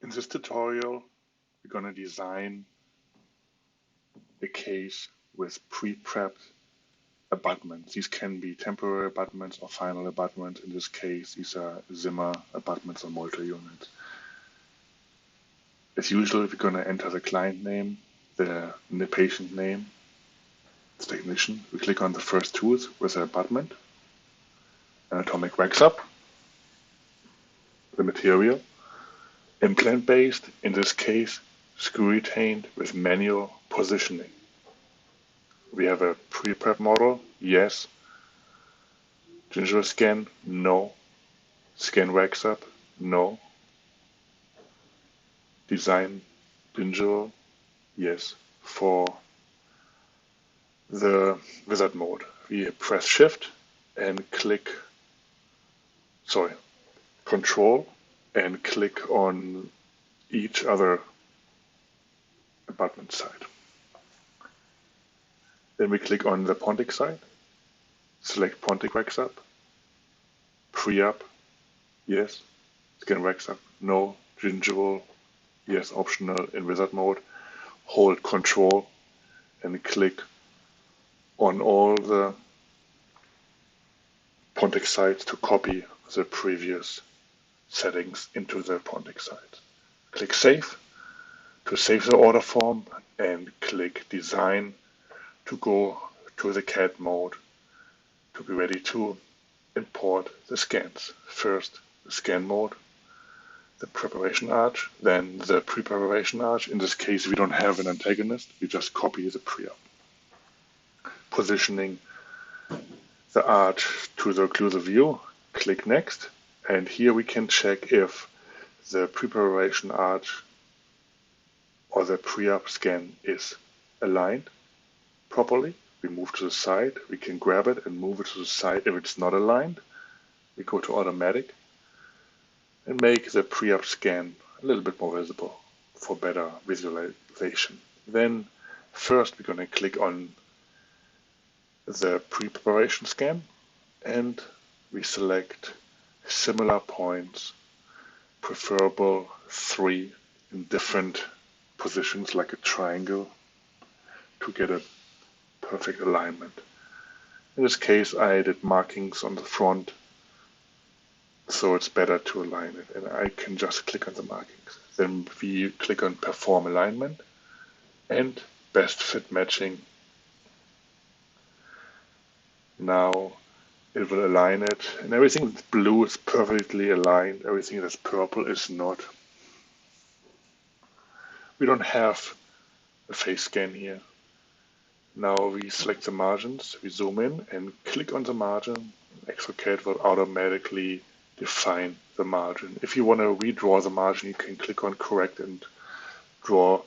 In this tutorial, we're going to design a case with pre-prepped abutments. These can be temporary abutments or final abutments. In this case, these are Zimmer abutments or multi-units. As usual, we're going to enter the client name, the patient name, the technician. We click on the first tools with the abutment, anatomic wax up, the material, implant based, in this case, screw retained with manual positioning. We have a pre-prep model, yes. Gingival scan, no. Scan wax up, no. Design gingival, yes. For the wizard mode, we press shift and control and click on each other abutment side. Then we click on the pontic side, select pontic wax up, pre-up, yes, scan wax up, no, gingival, yes, optional in wizard mode. Hold control and click on all the pontic sides to copy the previous settings into the pontic sides. Click save to save the order form and click design to go to the CAD mode to be ready to import the scans. First, the scan mode, the preparation arch, then the pre-preparation arch. In this case, we don't have an antagonist, we just copy the pre-op. Positioning the arch to the occlusal view, click next, and here we can check if the pre-preparation arch or the pre-op scan is aligned properly. We move to the side, we can grab it and move it to the side. If it's not aligned, we go to automatic and make the pre-op scan a little bit more visible for better visualization. Then first we're going to click on the pre-preparation scan and we select similar points, preferable 3 in different positions like a triangle to get a perfect alignment. In this case, I did markings on the front, so it's better to align it, and I can just click on the markings. Then we click on perform alignment and best fit matching. Now it will align it, and everything that's blue is perfectly aligned, everything that's purple is not. We don't have a face scan here. Now we select the margins, we zoom in and click on the margin. Exocad will automatically define the margin. If you want to redraw the margin, you can click on correct and draw,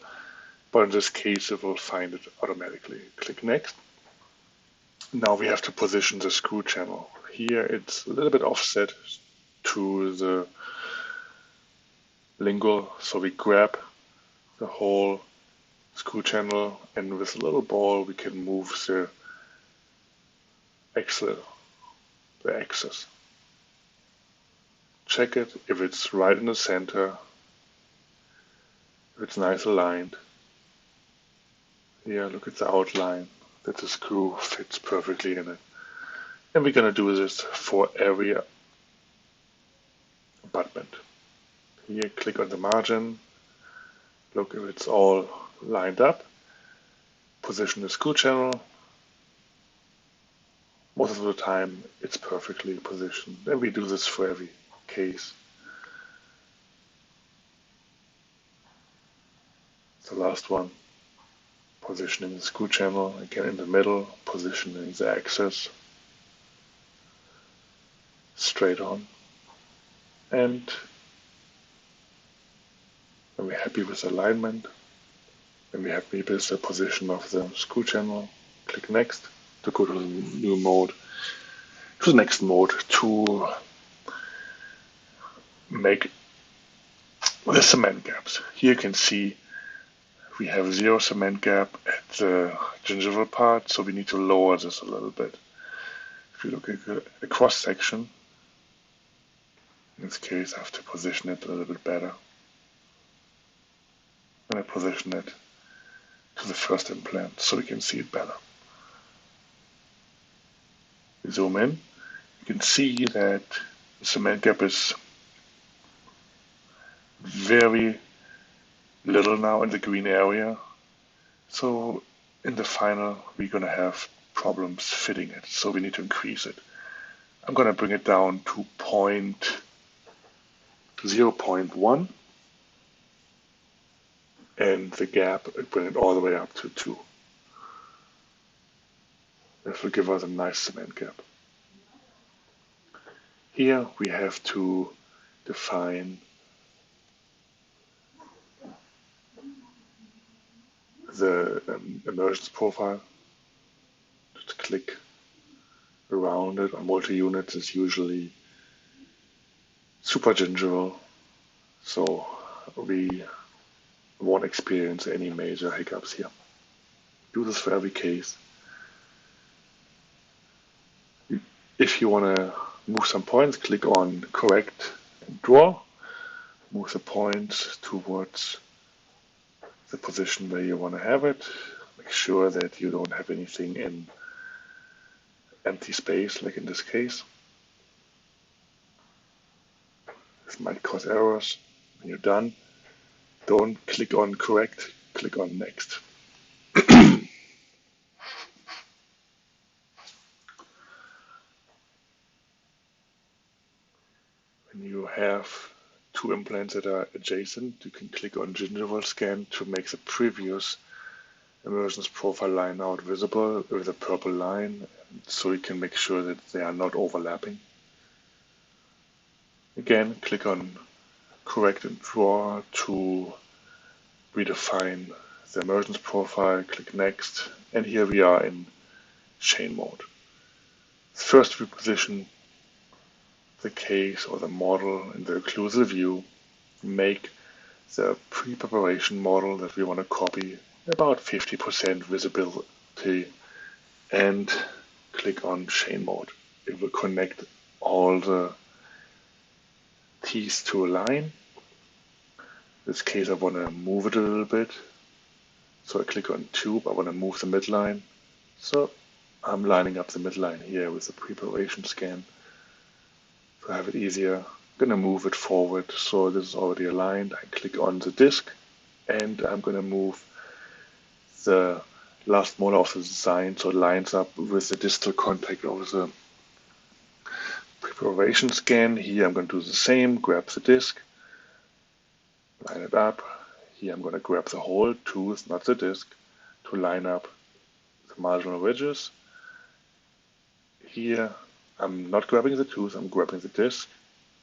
but in this case it will find it automatically. Click next. Now we have to position the screw channel. Here it's a little bit offset to the lingual, so we grab the whole screw channel and with a little ball we can move the axis. Check it if it's right in the center, if it's nice aligned. Here, look at the outline, that the screw fits perfectly in it. And we're going to do this for every abutment. Here, click on the margin, look if it's all lined up, position the screw channel. Most of the time it's perfectly positioned, and we do this for every case. The last one, positioning the screw channel, again in the middle, positioning the axis straight on. And when we're happy with alignment, when we're happy with the position of the screw channel, click next to go to the new mode, to the next mode to make the cement gaps. Here you can see we have 0 cement gap at the gingival part, so we need to lower this a little bit. If you look at the cross section, in this case I have to position it a little bit better. I'm going to position it to the first implant so we can see it better. We zoom in. You can see that the cement gap is very little now in the green area. So in the final, we're going to have problems fitting it. So we need to increase it. I'm going to bring it down to 0.1. And the gap, bring it all the way up to 2. This will give us a nice cement gap. Here we have to define the emergence profile. Just click around it. On multi-units is usually super gingeral, so we won't experience any major hiccups here. Do this for every case. If you want to move some points, click on correct and draw. Move the points towards the position where you want to have it. Make sure that you don't have anything in empty space, like in this case. This might cause errors. When you're done, don't click on correct, click on next. When you have two implants that are adjacent, you can click on gingival scan to make the previous emergence profile line out visible with a purple line, so you can make sure that they are not overlapping. Again, click on correct and draw to redefine the emergence profile, click next, and here we are in chain mode. First we position the case or the model in the occlusal view, make the pre-preparation model that we want to copy about 50% visibility, and click on chain mode. It will connect all the teeth to a line. In this case I want to move it a little bit, so I click on tube. I want to move the midline, so I'm lining up the midline here with the preparation scan to have it easier. I'm going to move it forward, so this is already aligned. I click on the disc and I'm going to move the last molar of the design so it lines up with the distal contact of the preparation scan. Here I'm going to do the same, grab the disc, line it up. Here I'm going to grab the whole tooth, not the disc, to line up the marginal ridges. Here I'm not grabbing the tooth, I'm grabbing the disc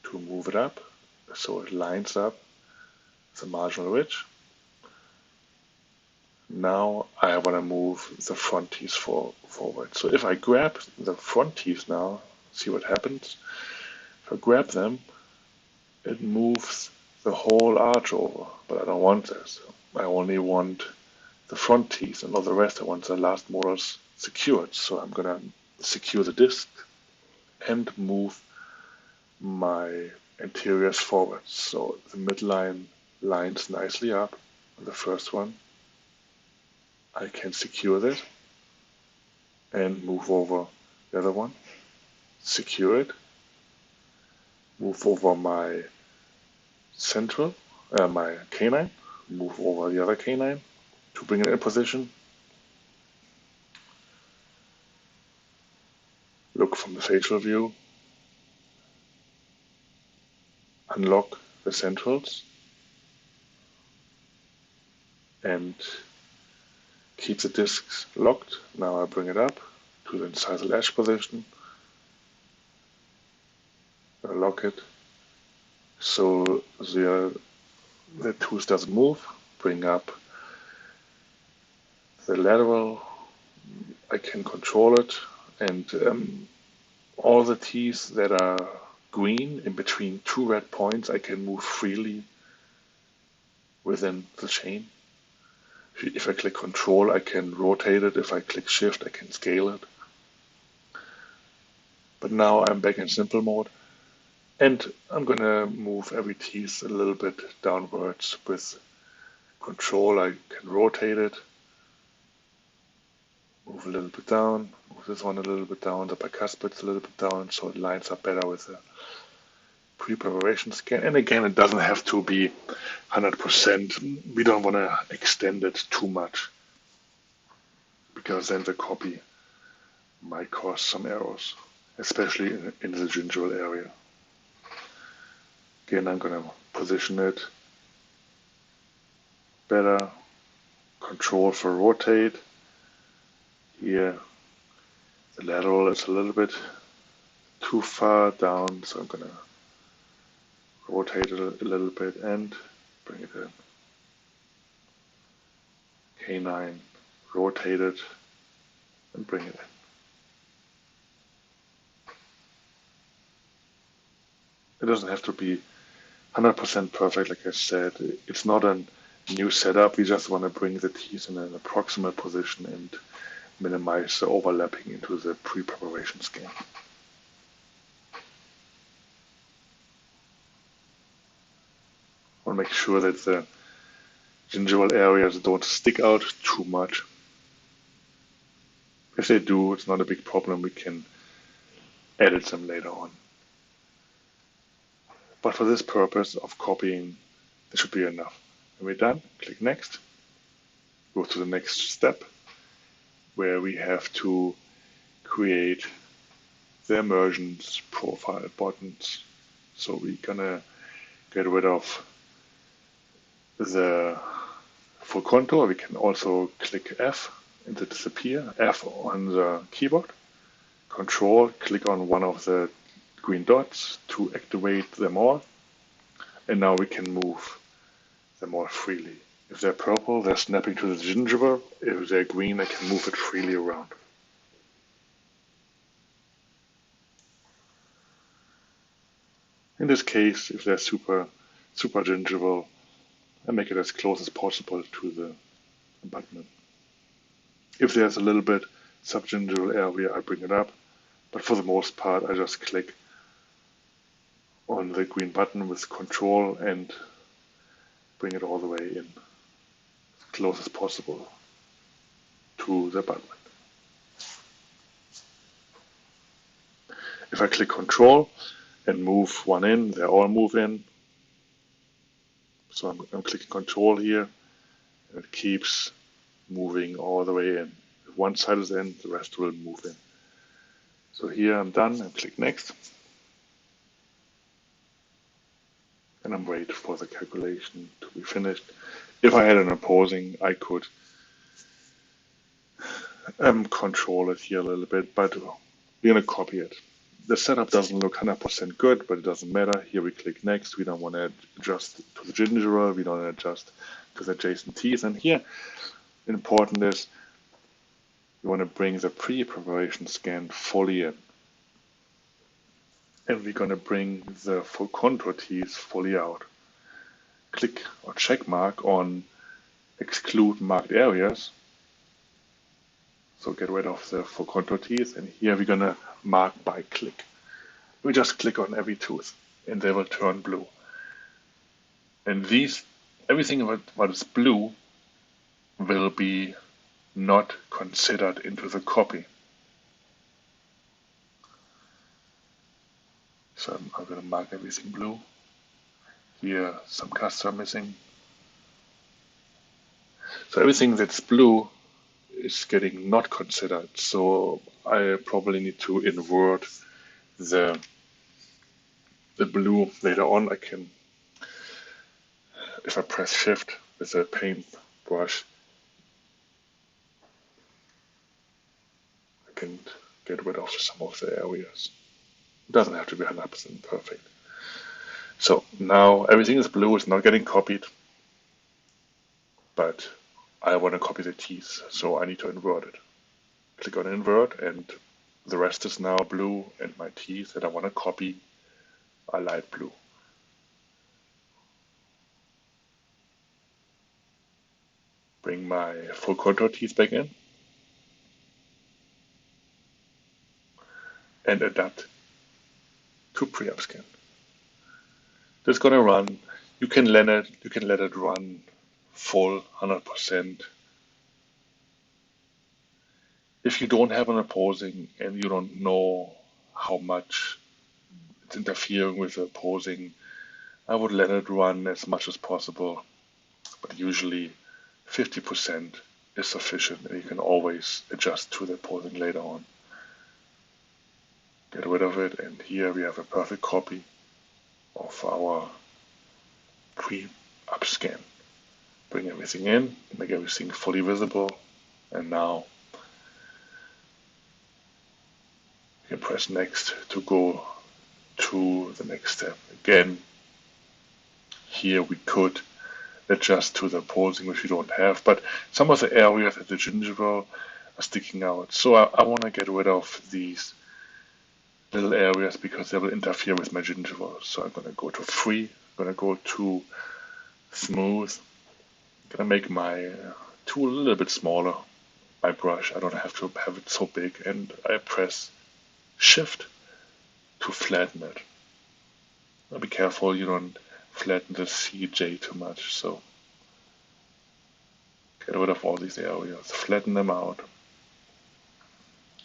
to move it up so it lines up the marginal ridge. Now I want to move the front teeth forward. So if I grab the front teeth now, see what happens. If I grab them, it moves the whole arch over, but I don't want this. I only want the front teeth, and all the rest I want the last molars secured. So I'm going to secure the disc and move my anteriors forward. So the midline lines nicely up on the first one. I can secure that and move over the other one, secure it, move over my central, my canine, move over the other canine to bring it in position. Look from the facial view, unlock the centrals, and keep the discs locked. Now I bring it up to the incisal edge position, lock it so the tooth doesn't move, bring up the lateral, I can control it, and all the teeth that are green in between two red points I can move freely within the chain. If I click Control, I can rotate it. If I click Shift, I can scale it. But now I'm back in simple mode, and I'm going to move every teeth a little bit downwards with Control, I can rotate it, move a little bit down, move this one a little bit down, the bicuspids a little bit down, so it lines up better with the pre-preparation scan. And again, it doesn't have to be 100%. We don't want to extend it too much, because then the copy might cause some errors, especially in the gingival area. Again, I'm going to position it better. Control for rotate. Here, the lateral is a little bit too far down, so I'm going to rotate it a little bit and bring it in. Canine, rotate it and bring it in. It doesn't have to be 100% perfect, like I said. It's not a new setup. We just want to bring the teeth in an approximate position and minimize the overlapping into the pre-preparation scan. I want to make sure that the gingival areas don't stick out too much. If they do, it's not a big problem. We can edit them later on. But for this purpose of copying, it should be enough. When we're done, click Next. Go to the next step, where we have to create the emergence profile buttons. So we're gonna get rid of the full contour. We can also click F and to disappear. F on the keyboard. Control, click on one of the green dots to activate them all. And now we can move them all freely. If they're purple, they're snapping to the gingiva. If they're green, I can move it freely around. In this case, if they're super gingival, I make it as close as possible to the abutment. If there's a little bit subgingival area, I bring it up, but for the most part, I just click on the green button with Control and bring it all the way in, as close as possible to the abutment. If I click Control and move one in, they all move in. So I'm clicking Control here, and it keeps moving all the way in. If one side is in, the rest will move in. So here I'm done, and click Next. And I'm waiting for the calculation to be finished. If I had an opposing, I could control it here a little bit, but we're going to copy it. The setup doesn't look 100% good, but it doesn't matter. Here we click Next. We don't want to adjust to the gingiva. We don't want to adjust to the adjacent teeth. And here, important is we want to bring the pre-preparation scan fully in. And we're going to bring the full contour teeth fully out. Click or check mark on exclude marked areas. So get rid of the full contour teeth, and here we're going to mark by click. We just click on every tooth and they will turn blue. And everything what is blue will be not considered into the copy. So I'm going to mark everything blue. Here some cusps are missing. So everything that's blue is getting not considered. So I probably need to invert the blue later on. I can, if I press Shift with a paintbrush, I can get rid of some of the areas. It doesn't have to be 100% perfect. So now everything is blue, it's not getting copied, but I want to copy the teeth, so I need to invert it. Click on Invert, and the rest is now blue, and my teeth that I want to copy are light blue. Bring my full contour teeth back in, and adapt to pre-op scan. This is going to run. You can let it run full 100%. If you don't have an opposing and you don't know how much it's interfering with the opposing, I would let it run as much as possible, but usually 50% is sufficient, and you can always adjust to the opposing later on. Get rid of it, and here we have a perfect copy of our pre-up scan. Bring everything in, make everything fully visible, and now you can press next to go to the next step. Again, here we could adjust to the opposing, which we don't have, but some of the areas at the gingival are sticking out. So I want to get rid of these little areas because they will interfere with my gingival. So I'm going to go to free, I'm going to go to smooth, I'm going to make my tool a little bit smaller, my brush. I don't have to have it so big, and I press shift to flatten it. Now be careful you don't flatten the CJ too much, so get rid of all these areas, flatten them out,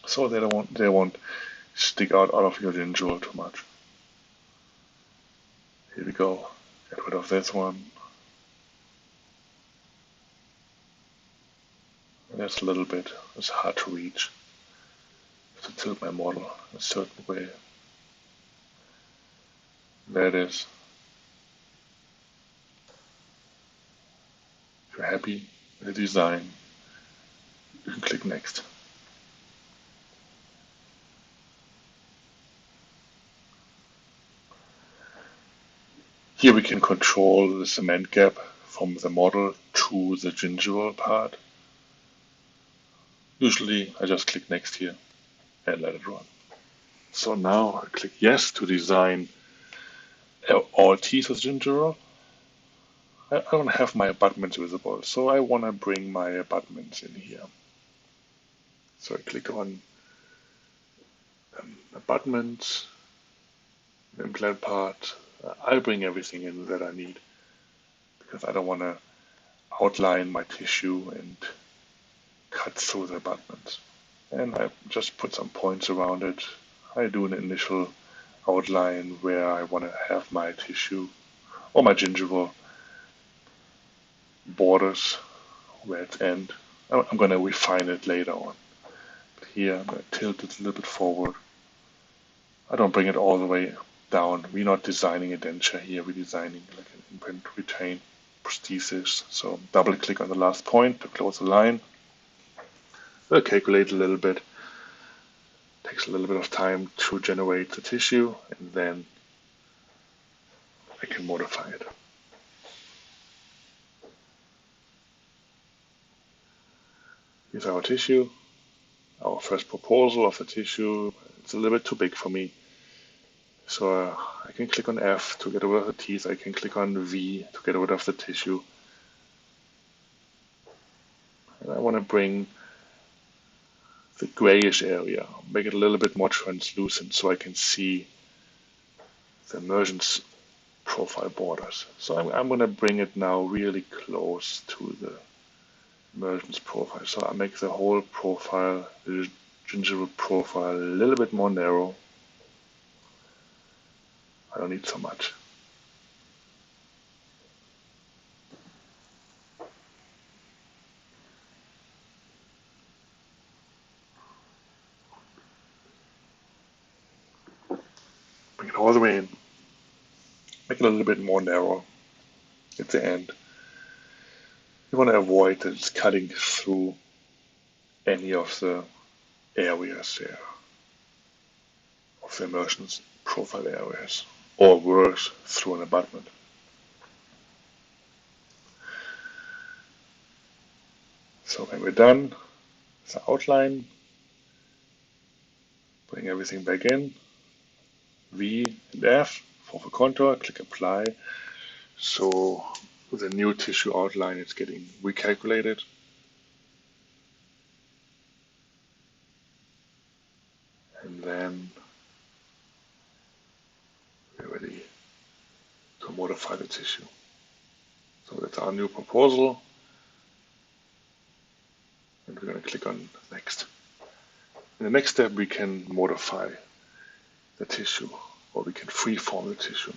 so they won't stick out of your gingival too much. Here we go, get rid of this one. And there's a little bit, it's hard to reach. I have to tilt my model a certain way. There it is. If you're happy with the design, you can click next. Here we can control the cement gap from the model to the gingival part. Usually I just click next here and let it run. So now I click yes to design all teeth with gingival. I don't have my abutments visible, so I want to bring my abutments in here. So I click on abutments, implant part. I'll bring everything in that I need because I don't want to outline my tissue and cut through the abutments. And I just put some points around it. I do an initial outline where I want to have my tissue or my gingival borders where it ends. I'm going to refine it later on. But here I'm going to tilt it a little bit forward. I don't bring it all the way down. We're not designing a denture here. We're designing like an imprint retain prosthesis. So double click on the last point to close the line. We'll calculate a little bit. Takes a little bit of time to generate the tissue, and then I can modify it. Here's our tissue, our first proposal of the tissue. It's a little bit too big for me. So I can click on F to get rid of the teeth. I can click on V to get rid of the tissue. And I want to bring the grayish area, make it a little bit more translucent so I can see the emergence profile borders. So I'm going to bring it now really close to the emergence profile. So I make the whole profile, the gingival profile, a little bit more narrow. I don't need so much. Bring it all the way in. Make it a little bit more narrow at the end. You want to avoid that it's cutting through any of the areas there, of the emergence profile areas, or worse, through an abutment. So when we're done with the outline, bring everything back in, V and F for the contour, click apply. So the new tissue outline is getting recalculated. And then we're ready to modify the tissue. So that's our new proposal. And we're going to click on next. In the next step, we can modify the tissue, or we can freeform the tissue.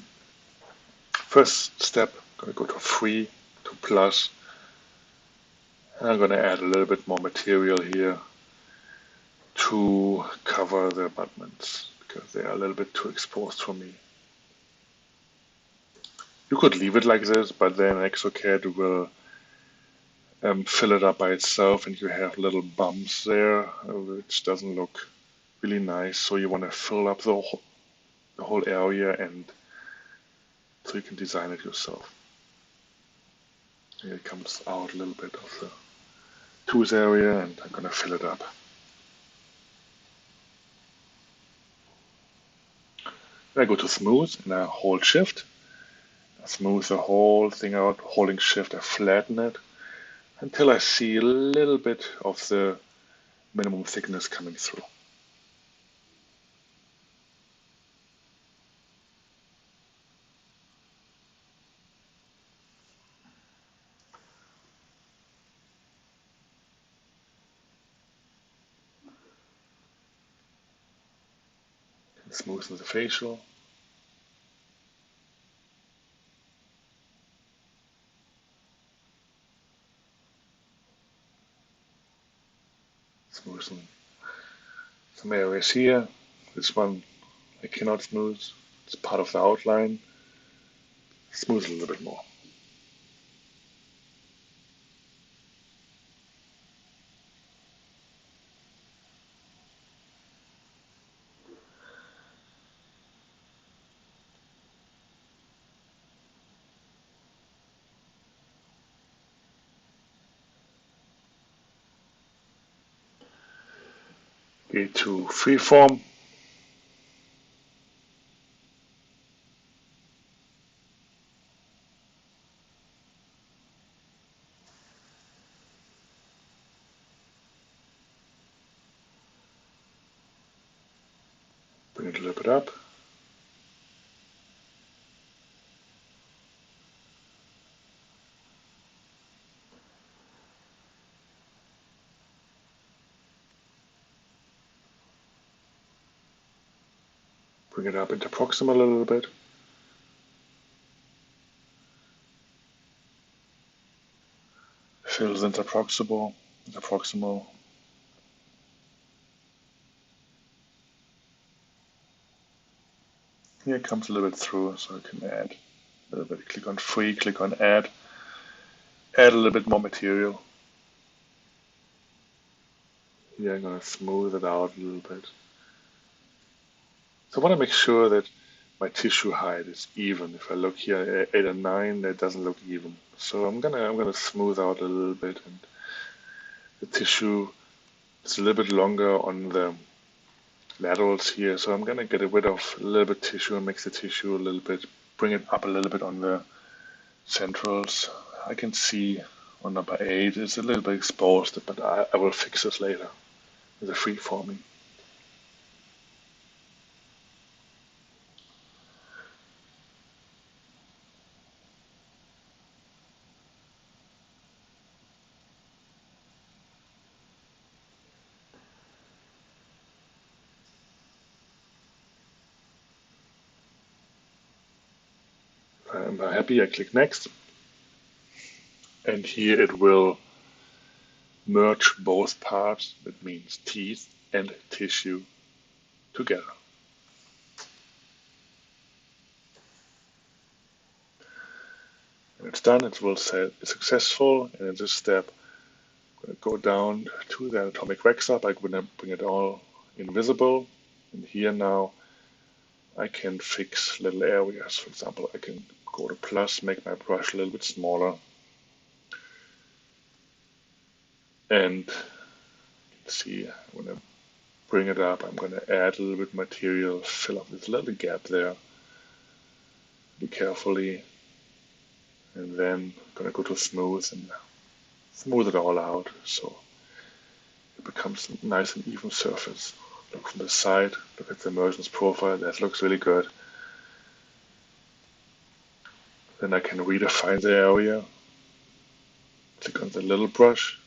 First step, I'm going to go to free, to plus, and I'm going to add a little bit more material here to cover the abutments, because they are a little bit too exposed for me. You could leave it like this, but then Exocad will fill it up by itself, and you have little bumps there, which doesn't look really nice. So you want to fill up the whole area, and so you can design it yourself. Here it comes out a little bit of the tooth area, and I'm going to fill it up. Then I go to smooth, and I hold shift. I smooth the whole thing out. Holding shift, I flatten it until I see a little bit of the minimum thickness coming through. Smoothen the facial. Smoothen some areas here. This one I cannot smooth. It's part of the outline. Smooth a little bit more. Go to freeform. Bring it a little bit up. Bring it up into proximal a little bit. Fill the interproximal. Here it comes a little bit through, so I can add a little bit. Click on free, click on add. Add a little bit more material. Here I'm going to smooth it out a little bit. So I want to make sure that my tissue height is even. If I look here at 8 and 9, that doesn't look even. So I'm gonna smooth out a little bit, and the tissue is a little bit longer on the laterals here. So I'm gonna get rid of a little bit tissue and mix the tissue a little bit, bring it up a little bit on the centrals. I can see on number 8 it's a little bit exposed, but I will fix this later with the freeforming. I'm happy, I click next. And here it will merge both parts, that means teeth and tissue, together. When it's done, it will say successful, and in this step, I'm going to go down to the anatomic wax up. I'm going to bring it all invisible, and here now I can fix little areas. For example, I can go to plus, make my brush a little bit smaller, and you can see when I bring it up, I'm going to add a little bit material, fill up this little gap there, be carefully, and then I'm going to go to smooth and smooth it all out so it becomes a nice and even surface. Look from the side, look at the emergence profile, that looks really good. Then I can redefine the area. Click on the little brush,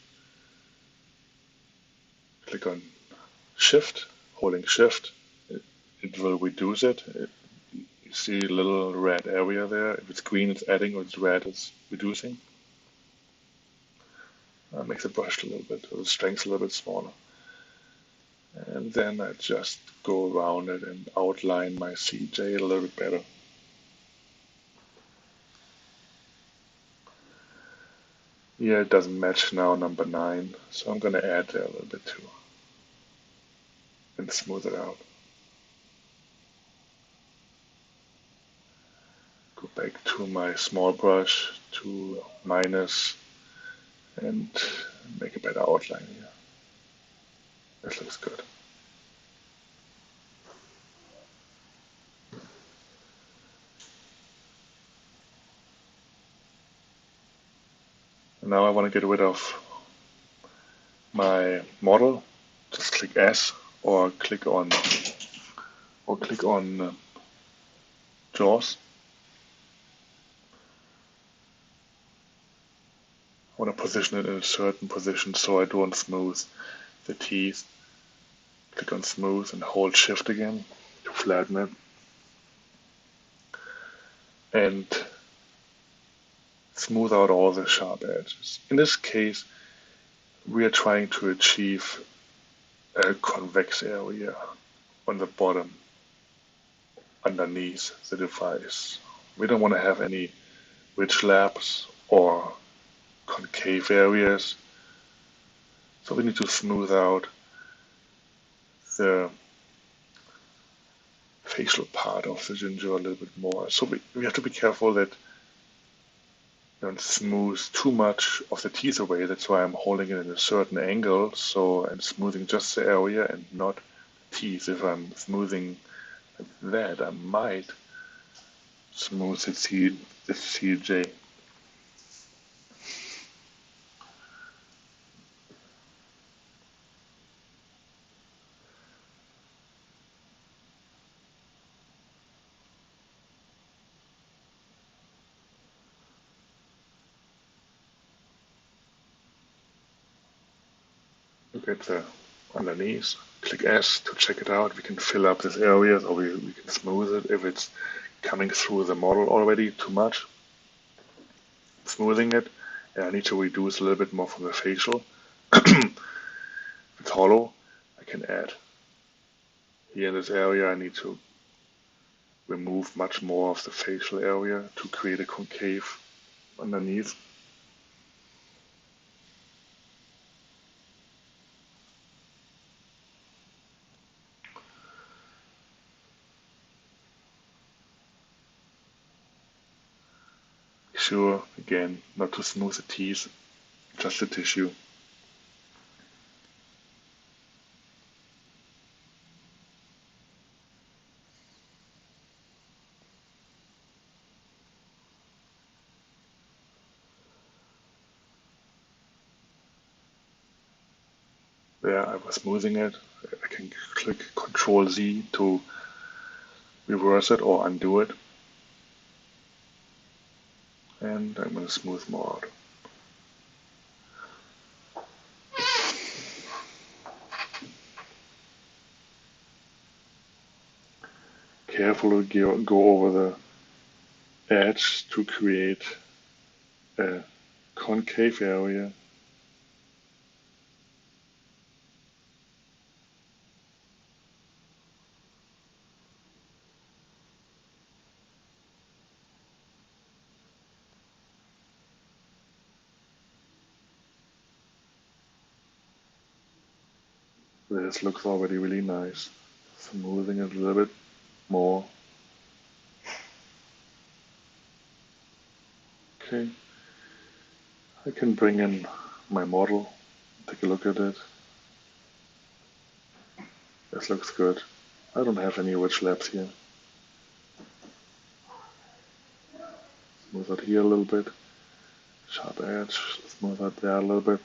click on Shift, holding Shift, it will reduce it. You see a little red area there. If it's green, it's adding, or if it's red, it's reducing. Makes the brush a little bit, or the strength a little bit smaller. And then I just go around it and outline my CJ a little bit better. Yeah, it doesn't match now, number 9, so I'm going to add there a little bit too and smooth it out. Go back to my small brush, to minus, and make a better outline here. This looks good. And now I want to get rid of my model. Just click S or click on Jaws. I want to position it in a certain position so I don't smooth the teeth. Click on smooth and hold Shift again to flatten it. And smooth out all the sharp edges. In this case, we are trying to achieve a convex area on the bottom underneath the device. We don't want to have any ridge laps or concave areas. So we need to smooth out the facial part of the ginger a little bit more. So we have to be careful that we don't smooth too much of the teeth away. That's why I'm holding it in a certain angle. So I'm smoothing just the area and not the teeth. If I'm smoothing that, I might smooth the CJ. Look at the underneath. Click S to check it out. We can fill up this area, or we can smooth it if it's coming through the model already too much. Smoothing it, and I need to reduce a little bit more from the facial. If it's hollow, I can add. Here in this area, I need to remove much more of the facial area to create a concave underneath. Sure, again, not to smooth the teeth, just the tissue. There, I was smoothing it. I can click Control Z to reverse it or undo it. And I'm going to smooth more out. Carefully go over the edge to create a concave area. This looks already really nice. Smoothing it a little bit more. Okay, I can bring in my model, take a look at it. This looks good. I don't have any ridge laps here. Smooth out here a little bit. Sharp edge, smooth out there a little bit.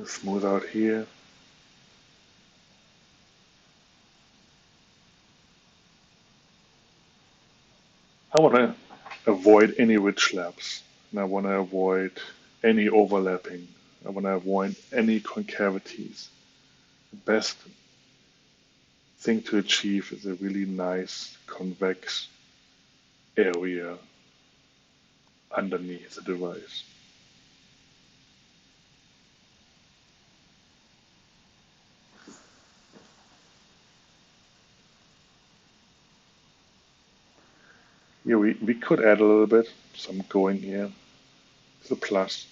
Smooth out here. I want to avoid any ridge laps, and I want to avoid any overlapping. I want to avoid any concavities. The best thing to achieve is a really nice convex area underneath the device. Yeah, we could add a little bit, so I'm going here to the plus.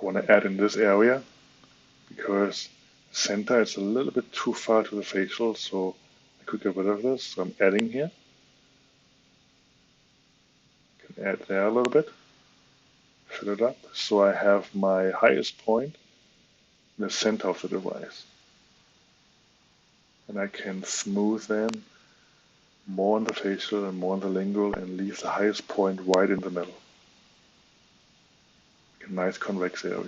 I want to add in this area because center is a little bit too far to the facial, so I could get rid of this. So I'm adding here. Can add there a little bit, fill it up. So I have my highest point in the center of the device. And I can smooth in more on the facial and more on the lingual and leave the highest point right in the middle. A nice convex area.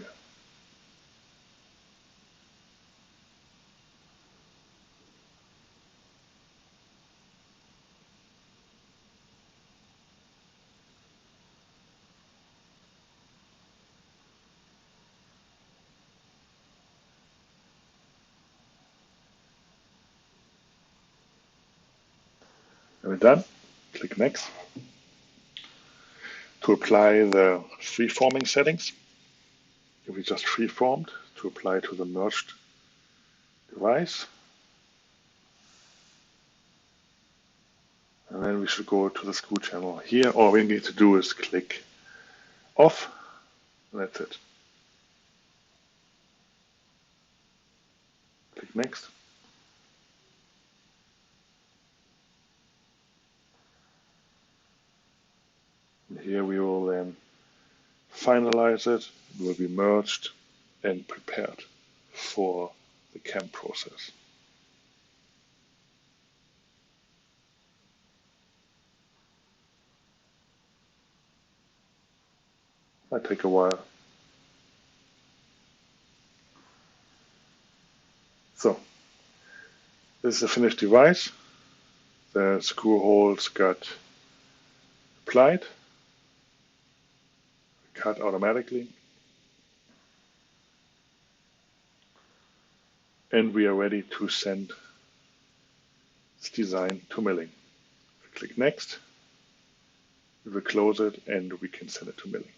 When we're done, click Next. To apply the freeforming settings, we just freeformed to apply to the merged device. And then we should go to the screw channel. Here, all we need to do is click off, and that's it. Click Next. And here we will then finalize it. It will be merged and prepared for the CAM process. Might take a while. So, this is a finished device. The screw holes got applied, cut automatically, and we are ready to send this design to milling. Click Next, we will close it, and we can send it to milling.